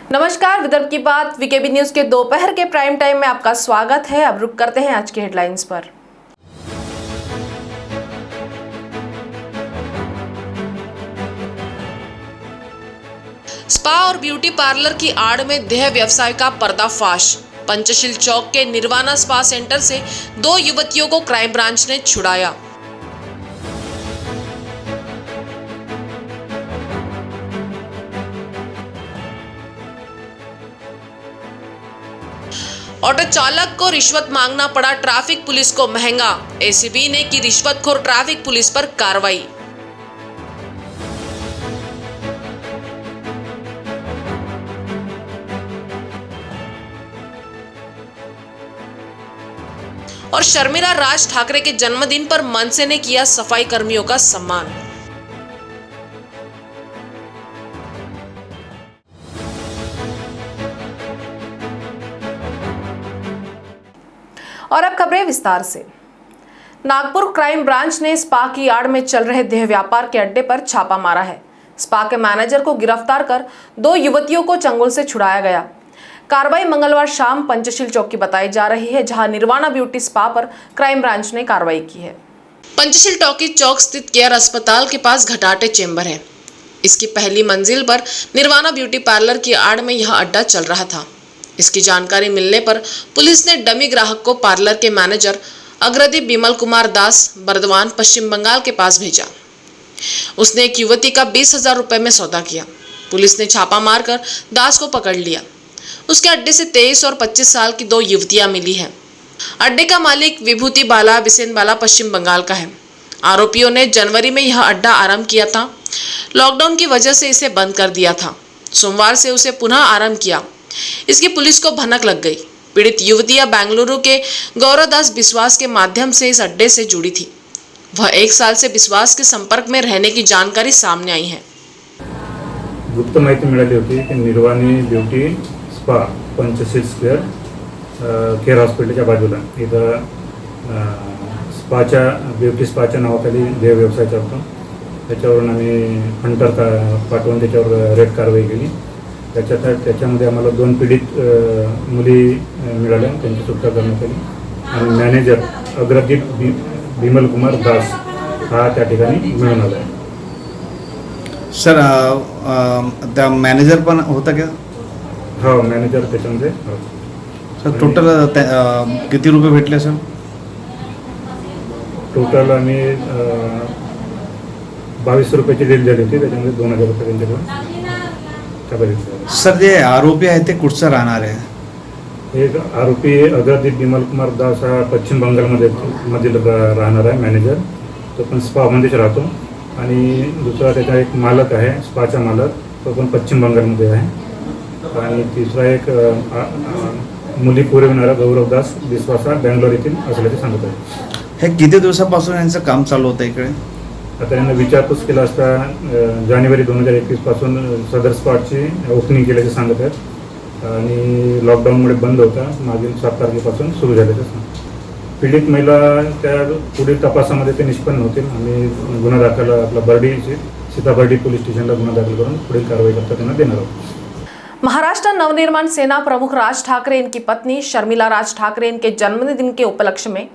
नमस्कार, विदर्भ की बात वीकेबी न्यूज के दोपहर के प्राइम टाइम में आपका स्वागत है। अब रुक करते हैं आज की हेडलाइंस पर। स्पा और ब्यूटी पार्लर की आड़ में देह व्यवसाय का पर्दाफाश। पंचशील चौक के निर्वाणा स्पा सेंटर से 2 युवतियों को क्राइम ब्रांच ने छुड़ाया। ऑटो चालक को रिश्वत मांगना पड़ा ट्रैफिक पुलिस को महंगा। एसीबी ने की रिश्वतखोर ट्रैफिक पुलिस पर कार्रवाई। और शर्मिला राज ठाकरे के जन्मदिन पर मनसे ने किया सफाई कर्मियों का सम्मान। और अब खबरें विस्तार से। नागपुर क्राइम ब्रांच ने स्पा की आड़ में चल रहे देह व्यापार के अड्डे पर छापा मारा है। स्पा के मैनेजर को गिरफ्तार कर 2 युवतियों को चंगुल से छुड़ाया गया। कार्रवाई मंगलवार शाम पंचशील चौक की बताई जा रही है, जहां निर्वाणा ब्यूटी स्पा पर क्राइम ब्रांच ने कार्रवाई की है। पंचशील टॉकी चौक स्थित केयर अस्पताल के पास घटाटे चेंबर है। इसकी पहली मंजिल पर निर्वाणा ब्यूटी पार्लर की आड़ में यह अड्डा चल रहा था। इसकी जानकारी मिलने पर पुलिस ने डमी ग्राहक को पार्लर के मैनेजर अग्रदीप बिमल कुमार दास बर्दवान पश्चिम बंगाल के पास भेजा। उसने एक युवती का 20,000 रुपए में सौदा किया। पुलिस ने छापा मारकर दास को पकड़ लिया। उसके अड्डे से 23 और 25 साल की 2 युवतियां मिली हैं। अड्डे का मालिक विभूति बाला बिसेन बाला पश्चिम बंगाल का है। आरोपियों ने जनवरी में यह अड्डा आरंभ किया था। लॉकडाउन की वजह से इसे बंद कर दिया था। सोमवार से उसे पुनः आरंभ किया। इसकी पुलिस को भनक लग गई। पीड़ित युवतियां बेंगलुरु के गौरवदास विश्वास के माध्यम से इस अड्डे से जुड़ी थी। वह 1 साल से विश्वास के संपर्क में रहने की जानकारी सामने आई है। गुप्त माहिती मिळाली होती की Nirvani beauty spa Panchsheel square care हॉस्पिटलच्या बाजूला इथं ब्युटी स्पाच्या नावाखाली देह व्यवसाय चालतो। त्याच्यावरून आम्ही हंटर पाठवून त्याच्यावर रेड कारवाई केली। त्याच्यामध्ये आम्हाला 2 पीडित मुली मिळाल्या, त्यांची सुटका करण्यात आली आणि मॅनेजर अग्रदीप बिमल कुमार दास हा त्या ठिकाणी मिळून आला आहे। सर त्या मॅनेजर पण होता क्या? हो, मॅनेजर त्याच्यामध्ये। सर टोटल किती रुपये भेटले सर? टोटल आम्ही 22 रुपयाची डील झाली होती, त्याच्यामध्ये 2,000 रुपये त्यांच्याकडे। सर जे आरोपी आहेत ते कुठचं राहणार आहे? एक आरोपी अग्रदीप बिमल कुमार दास हा पश्चिम बंगालमधील राहणार आहे मॅनेजर। तो पण स्पामध्येच राहतो। आणि दुसरा त्याचा एक मालक आहे, स्पाचा मालक, तो पण पश्चिम बंगालमध्ये आहे। आणि तिसरा एक मुली पुरविणारा गौरवदास विश्वास हा बेंगलोर येथील असल्याचे सांगत आहे। हे किती दिवसापासून यांचं काम चालू होतं इकडे? आता यांना विचारपूस केला असता जानेवारी 2021 पासून सदर स्पॉटची ओपनिंग केल्याचे सांगत आहेत आणि लॉकडाऊनमुळे बंद होता। मागील 7 तारखेपासून सुरू झाल्याचं सांगतात। पीडित महिला त्या पुढील तपासामध्ये ते निष्पन्न होतील। आम्ही गुन्हा दाखल आपला सीताबर्डी पोलीस स्टेशनला गुन्हा दाखल करून पुढील कारवाई करता त्यांना देणार आहोत। महाराष्ट्र नवनिर्माण सेना प्रमुख राज ठाकरे इनकी पत्नी शर्मिला राज ठाकरे इनके जन्मदिन के उपलक्ष्य में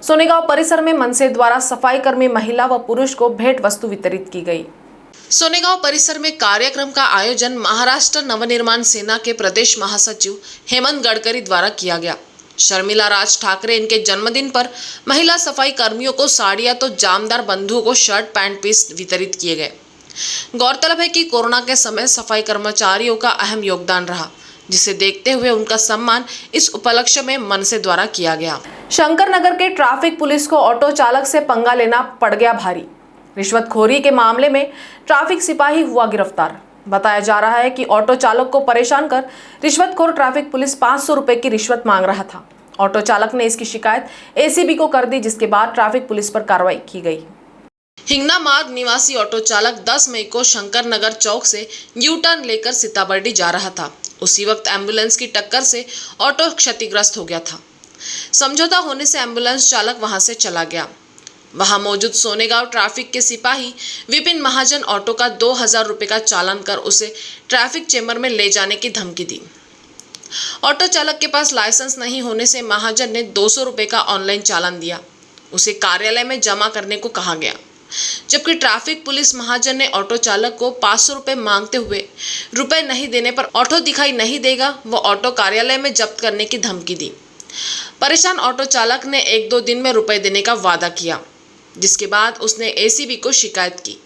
सोनेगांव परिसर में मनसे द्वारा सफाई कर्मी महिला व पुरुष को भेंट वस्तु वितरित की गई। सोनेगांव परिसर में कार्यक्रम का आयोजन महाराष्ट्र नवनिर्माण सेना के प्रदेश महासचिव हेमंत गडकरी द्वारा किया गया। शर्मिला राज ठाकरे इनके जन्मदिन पर महिला सफाई कर्मियों को साड़ियां तो जामदार बंधुओं को शर्ट पैंट पीस वितरित किए गए। गौरतलब है कि कोरोना के समय सफाई कर्मचारियों का अहम योगदान रहा, जिसे देखते हुए उनका सम्मान इस उपलक्ष्य में मनसे द्वारा किया गया। शंकरनगर के ट्रैफिक पुलिस को ऑटो चालक से पंगा लेना पड़ गया भारी। रिश्वतखोरी के मामले में ट्रैफिक सिपाही हुआ गिरफ्तार। बताया जा रहा है कि ऑटो चालक को परेशान कर रिश्वतखोर ट्रैफिक पुलिस 500 रुपए की रिश्वत मांग रहा था। ऑटो चालक ने इसकी शिकायत एसीबी को कर दी, जिसके बाद ट्रैफिक पुलिस पर कार्रवाई की गई। हिंगना मार्ग निवासी ऑटो चालक 10 मई को शंकरनगर चौक से यू टर्न लेकर सीताबर्डी जा रहा था। उसी वक्त एम्बुलेंस की टक्कर से ऑटो क्षतिग्रस्त हो गया था। समझौता होने से एम्बुलेंस चालक वहां से चला गया। वहां मौजूद सोनेगांव ट्रैफिक के सिपाही विपिन महाजन ऑटो का 2000 रुपए का चालान कर उसे ट्रैफिक चेंबर में ले जाने की धमकी दी। ऑटो चालक के पास लाइसेंस नहीं होने से महाजन ने 200 रुपए का ऑनलाइन चालान दिया। उसे कार्यालय में जमा करने को कहा गया, जबकि ट्रैफिक पुलिस महाजन ने ऑटो चालक को 500 रुपए मांगते हुए रुपए नहीं देने पर ऑटो दिखाई नहीं देगा वो ऑटो कार्यालय में जब्त करने की धमकी दी। परेशान ऑटो चालक ने 1-2 दिन में रुपए देने का वादा किया, जिसके बाद उसने एसीबी को शिकायत की।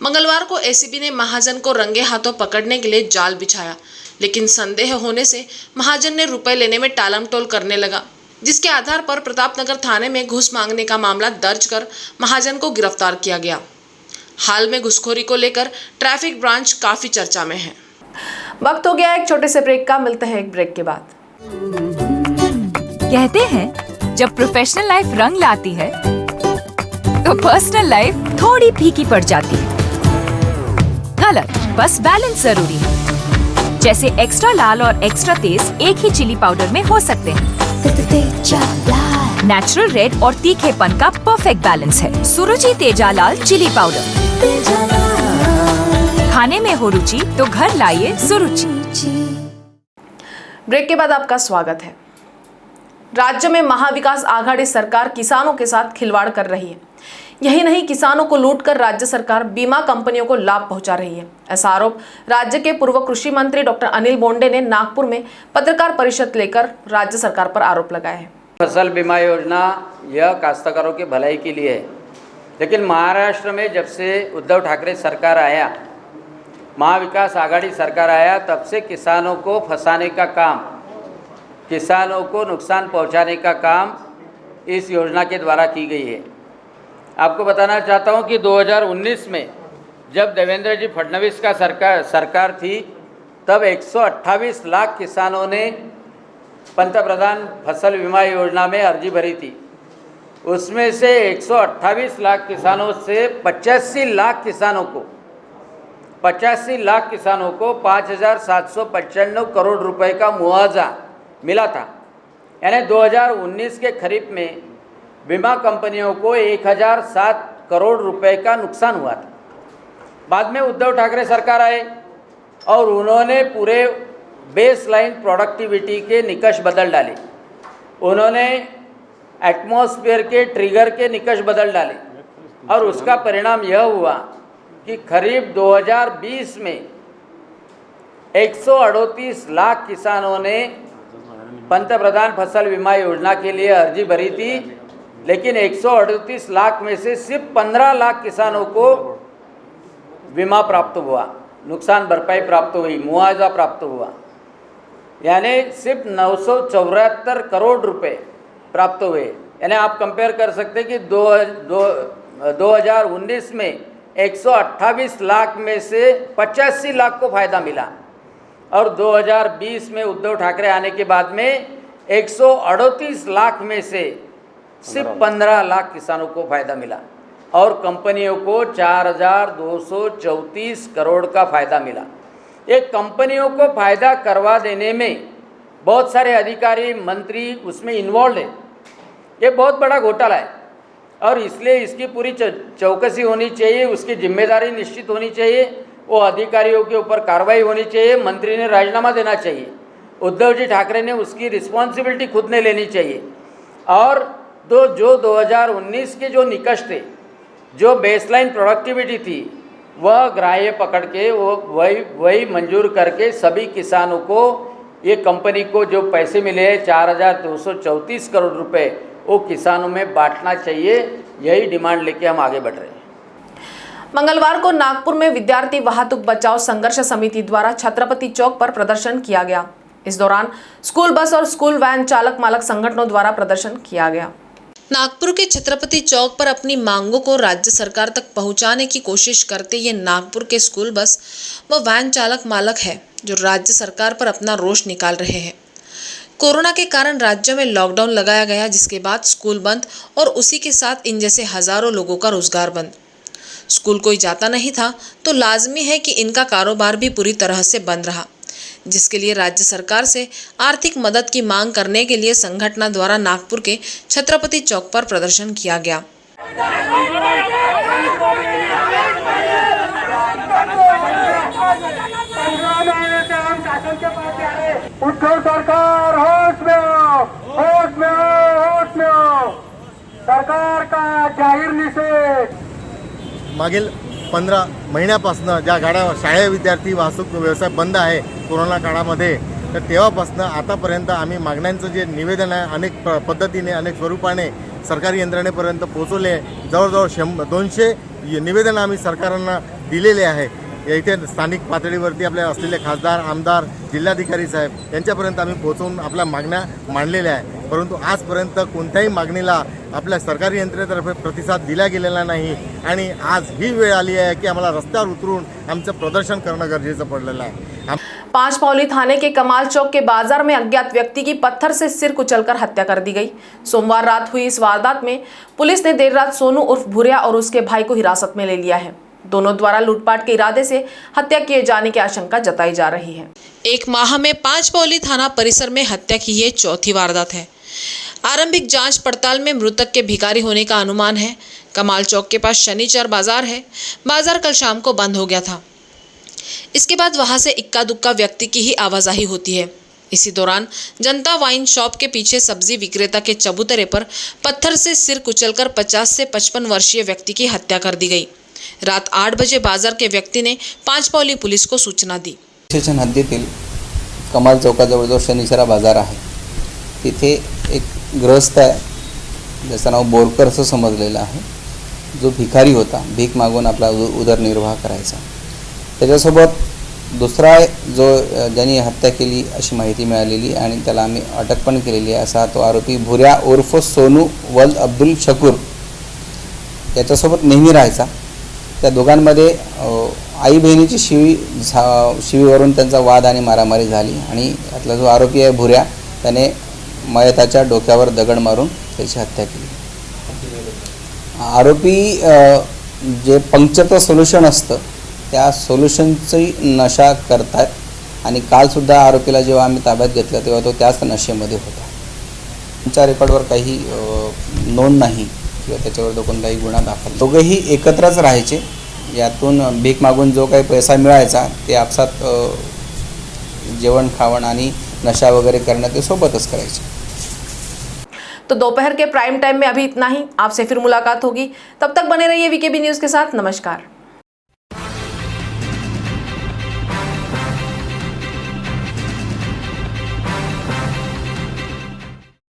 मंगलवार को एसीबी ने महाजन को रंगे हाथों पकड़ने के लिए जाल बिछाया, लेकिन संदेह होने से महाजन ने रुपए लेने में टालमटोल करने लगा, जिसके आधार पर प्रतापनगर थाने में घूस मांगने का मामला दर्ज कर महाजन को गिरफ्तार किया गया। हाल में घुसखोरी को लेकर ट्रैफिक ब्रांच काफी चर्चा में है। वक्त हो गया एक छोटे से ब्रेक का, मिलते हैं एक ब्रेक के बाद। कहते हैं जब प्रोफेशनल लाइफ रंग लाती है तो पर्सनल लाइफ थोड़ी फीकी पड़ जाती है। गलत, बस बैलेंस जरूरी है। जैसे एक्स्ट्रा लाल और एक्स्ट्रा तेज एक ही चिली पाउडर में हो सकते हैं। नेचुरल रेड और तीखेपन का परफेक्ट बैलेंस है सुरुचि तेजा लाल चिली पाउडर। खाने में हो रुचि तो घर लाइए सुरुचि। ब्रेक के बाद आपका स्वागत है। राज्य में महाविकास आघाड़ी सरकार किसानों के साथ खिलवाड़ कर रही है। यही नहीं, किसानों को लूटकर राज्य सरकार बीमा कंपनियों को लाभ पहुंचा रही है। ऐसा आरोप राज्य के पूर्व कृषि मंत्री डॉक्टर अनिल बोंडे ने नागपुर में पत्रकार परिषद लेकर राज्य सरकार पर आरोप लगाया है। फसल बीमा योजना यह काश्तकारों की भलाई के लिए है, लेकिन महाराष्ट्र में जब से उद्धव ठाकरे सरकार आया, महाविकास आघाड़ी सरकार आया, तब से किसानों को फंसाने का काम, किसानों को नुकसान पहुंचाने का काम इस योजना के द्वारा की गई है। आपको बताना चाहता हूं कि 2019 में जब देवेंद्र जी फडणवीस का सरकार थी, तब 128 लाख किसानों ने पंतप्रधान फसल बीमा योजना में अर्जी भरी थी। उसमें से 128 लाख किसानों से 85 लाख किसानों को 5,795 करोड़ रुपए का मुआवजा मिला था। यानी 2019 के खरीफ में बीमा कंपनियों को 1007 करोड़ रुपए का नुकसान हुआ था। बाद में उद्धव ठाकरे सरकार आए और उन्होंने पूरे बेस लाइन प्रोडक्टिविटी के निकष बदल डाले। उन्होंने एटमॉस्फेयर के ट्रिगर के निकष बदल डाले और उसका परिणाम यह हुआ कि खरीफ 2020 में 138 लाख किसानों ने पंतप्रधान फसल बीमा योजना के लिए अर्जी भरी थी, लेकिन 138 लाख में से सिर्फ 15 लाख किसानों को बीमा प्राप्त हुआ, नुकसान भरपाई प्राप्त हुई, मुआवजा प्राप्त हुआ। यानी सिर्फ 974 करोड़ रुपए प्राप्त हुए। यानी आप कंपेयर कर सकते हैं कि 2019 में 128 लाख में से 85 लाख को फ़ायदा मिला और 2020 में उद्धव ठाकरे आने के बाद में 138 लाख में से सिर्फ 15 लाख किसानों को फ़ायदा मिला और कंपनियों को 4,234 करोड़ का फ़ायदा मिला। ये कंपनियों को फ़ायदा करवा देने में बहुत सारे अधिकारी मंत्री उसमें इन्वॉल्व है। ये बहुत बड़ा घोटाला है और इसलिए इसकी पूरी चौकसी होनी चाहिए, उसकी जिम्मेदारी निश्चित होनी चाहिए, वो अधिकारियों के ऊपर कार्रवाई होनी चाहिए, मंत्री ने राजीनामा देना चाहिए, उद्धव जी ठाकरे ने उसकी रिस्पॉन्सिबिलिटी खुद ने लेनी चाहिए और जो 2019 के जो निकष थे, जो बेसलाइन प्रोडक्टिविटी थी, वह ग्राह्य पकड़ के वो वही मंजूर करके सभी किसानों को, ये कंपनी को जो पैसे मिले हैं 4,234 करोड़ रुपए, वो किसानों में बांटना चाहिए। यही डिमांड लेके हम आगे बढ़ रहे हैं। मंगलवार को नागपुर में विद्यार्थी वाहतुक बचाओ संघर्ष समिति द्वारा छत्रपति चौक पर प्रदर्शन किया गया। इस दौरान स्कूल बस और स्कूल वैन चालक मालक संगठनों द्वारा प्रदर्शन किया गया। नागपुर के छत्रपति चौक पर अपनी मांगों को राज्य सरकार तक पहुंचाने की कोशिश करते ये नागपुर के स्कूल बस व वैन चालक मालक है, जो राज्य सरकार पर अपना रोष निकाल रहे हैं। कोरोना के कारण राज्य में लॉकडाउन लगाया गया, जिसके बाद स्कूल बंद और उसी के साथ इन जैसे हजारों लोगों का रोजगार बंद। स्कूल कोई जाता नहीं था तो लाजमी है कि इनका कारोबार भी पूरी तरह से बंद रहा, जिसके लिए राज्य सरकार से आर्थिक मदद की मांग करने के लिए संगठन द्वारा नागपुर के छत्रपति चौक पर प्रदर्शन किया गया। उद्धव सरकार होश में आओ, होश में आओ, होश में आओ। सरकार का जाहीर निषेध। मागील 15 महिन्यापासून ज्या गाड्या शाळेय विद्यार्थी वाहतूक व्यवसाय बंद आहे कोरोना काळामध्ये, तर तेव्हापासून आतापर्यंत आम्ही मागण्यांचं जे निवेदन आहे अनेक पद्धतीने अनेक स्वरूपाने सरकारी यंत्रणेपर्यंत पोहोचवले. जवळजवळ 200 निवेदन आम्ही सरकारांना दिलेले आहे. इथे स्थानिक पातळीवरती आपले असलेले खासदार, आमदार, जिल्हाधिकारी साहेब यांच्यापर्यंत आम्ही पोहोचवून आपल्या मागण्या मांडलेल्या आहे. परंतु आजपर्यंत कोणत्याही मागणीला आपल्या सरकारी यंत्रणेतर्फे प्रतिसाद दिला गेलेला नाही आणि आज ही वेळ आली आहे की आम्हाला रस्त्यावर उतरून आमचं प्रदर्शन करणं गरजेचं पडलेलं आहे. पांचपौली थाने के कमाल चौक के बाजार में अज्ञात व्यक्ति की पत्थर से सिर कुचलकर हत्या कर दी गई। सोमवार रात हुई इस वारदात में पुलिस ने देर रात सोनू उर्फ भूरिया और उसके भाई को हिरासत में ले लिया है। दोनों द्वारा लूटपाट के इरादे से हत्या किए जाने की आशंका जताई जा रही है। एक माह में पांचपौली थाना परिसर में हत्या की ये चौथी वारदात है। आरंभिक जांच पड़ताल में मृतक के भिखारी होने का अनुमान है। कमाल चौक के पास शनिचर बाजार है। बाजार कल शाम को बंद हो गया था। इसके बाद वहां से इक्का दुक्का व्यक्ति की ही आवाजाही होती है। इसी दौरान जनता वाइन शॉप के पीछे सब्जी विक्रेता के चबूतरे पर पत्थर से सिर कुचलकर 50 से 55 वर्षीय व्यक्ति की हत्या कर दी गई। रात 8 बजे बाजार के व्यक्ति ने पांचपौली पुलिस को सूचना दी। स्टेशन हद्दीतील कमाल चौकाजवळ जो शनिचरा बाजार आहे तिथे एक गृहस्थ आहे ज्याचं नाव बोरकर असं समजलेलं आहे, जो भिकारी होता, भीक मागून आपला उदरनिर्वाह करायचा। त्याच्यासोबत दुसरा जो ज्यांनी हत्या केली अशी माहिती मिळालेली आणि त्याला आम्ही अटक पण केलेली आहे। असा तो आरोपी भुऱ्या उर्फ सोनू वल्द अब्दुल शकूर याच्यासोबत नेहमी राहायचा। त्या दोघांमध्ये आई बहिणीची शिवीवरून त्यांचा वाद आणि मारामारी झाली आणि यातला जो आरोपी आहे भुऱ्या त्याने मयताच्या डोक्यावर दगड मारून त्याची हत्या केली। आरोपी जे पंक्चरचं सोल्युशन असतं त्या सोल्युशनची नशा करतात आणि कालसुद्धा आरोपीला जेव्हा आम्ही ताब्यात घेतलं तेव्हा तो त्याच नशेमध्ये होता। त्यांच्या रेकॉर्डवर काही नोंद नाही किंवा त्याच्यावर कोणताही गुन्हा दाखल। दोघेही एकत्रच राहायचे। यातून भीक मागून जो काही पैसा मिळायचा ते आपसात जेवण खावण आणि नशा वगैरह करना ते सोबतच करायचे। तो दोपहर के प्राइम टाइम में अभी इतना ही। आपसे फिर मुलाकात होगी, तब तक बने रहिए वीकेबी न्यूज़ के साथ। नमस्कार।